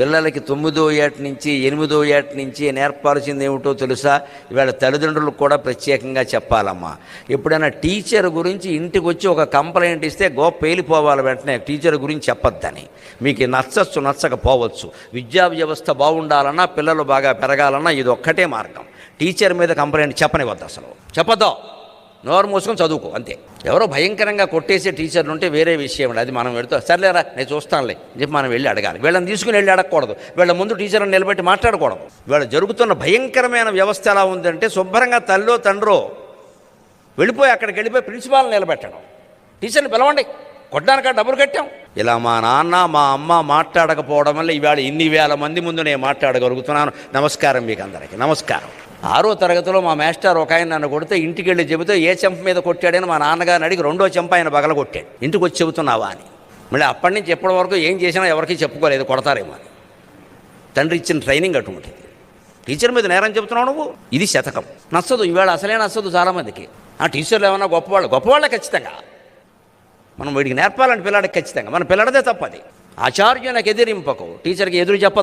పిల్లలకి 9వ ఏట నుంచి 8వ ఏట నుంచి నేర్పాల్సింది ఏమిటో తెలుసా? ఇవాళ తల్లిదండ్రులకు కూడా ప్రత్యేకంగా చెప్పాలమ్మా. ఎప్పుడైనా టీచర్ గురించి ఇంటికి వచ్చి ఒక కంప్లైంట్ ఇస్తే గోప పేలిపోవాలి వెంటనే, టీచర్ గురించి చెప్పొద్దని. మీకు నచ్చచ్చు, నచ్చకపోవచ్చు. విద్యా వ్యవస్థ బాగుండాలన్నా, పిల్లలు బాగా పెరగాలన్నా ఇది ఒక్కటే మార్గం. టీచర్ మీద కంప్లైంట్ చెప్పనివద్దు, అసలు చెప్పొద్దు. నోరు మూసుకొని చదువుకో అంతే. ఎవరో భయంకరంగా కొట్టేసే టీచర్లు ఉంటే వేరే విషయం అండి. అది మనం వెళ్తాం, సర్లేరా నేను చూస్తానులే అని చెప్పి మనం వెళ్ళి అడగాలి. వీళ్ళని తీసుకుని వెళ్ళి అడగకూడదు. వీళ్ళ ముందు టీచర్ని నిలబెట్టి మాట్లాడకూడదు. వీళ్ళ జరుగుతున్న భయంకరమైన వ్యవస్థ ఎలా ఉందంటే, శుభ్రంగా తల్లో తండ్రో వెళ్ళిపోయి అక్కడికి వెళ్ళిపోయి ప్రిన్సిపాల్ని నిలబెట్టడం, టీచర్ని పిలవండి, కొట్టడానికి డబ్బులు కట్టాం. ఇలా మా నాన్న మా అమ్మ మాట్లాడకపోవడం వల్ల ఇవాళ ఇన్ని వేల మంది ముందు నేను మాట్లాడగలుగుతున్నాను. నమస్కారం మీకు అందరికీ, నమస్కారం. 6వ తరగతిలో మా మాస్టర్ ఒక ఆయన నన్ను కొడితే ఇంటికి వెళ్ళి చెబితే ఏ చెంప మీద కొట్టాడని మా నాన్నగారిని అడిగి 2వ చెంప ఆయన బగల కొట్టాడు. ఇంటికి వచ్చి చెబుతున్నావా అని. మళ్ళీ అప్పటి నుంచి ఎప్పటి వరకు ఏం చేసినా ఎవరికి చెప్పుకోలేదు, కొడతారేమో అని. తండ్రి ఇచ్చిన ట్రైనింగ్ అటువంటిది. టీచర్ మీద నేరం చెబుతున్నావు నువ్వు, ఇది శతకం. నచ్చదు, ఈవేళ అసలే నచ్చదు చాలామందికి. ఆ టీచర్లు ఏమన్నా గొప్పవాళ్ళే ఖచ్చితంగా. మనం వీడికి నేర్పాలంటే పిల్లాడికి ఖచ్చితంగా, మన పిల్లడదే తప్పది. ఆచార్యునికి ఎదిరింపకు, టీచర్కి ఎదురు చెప్ప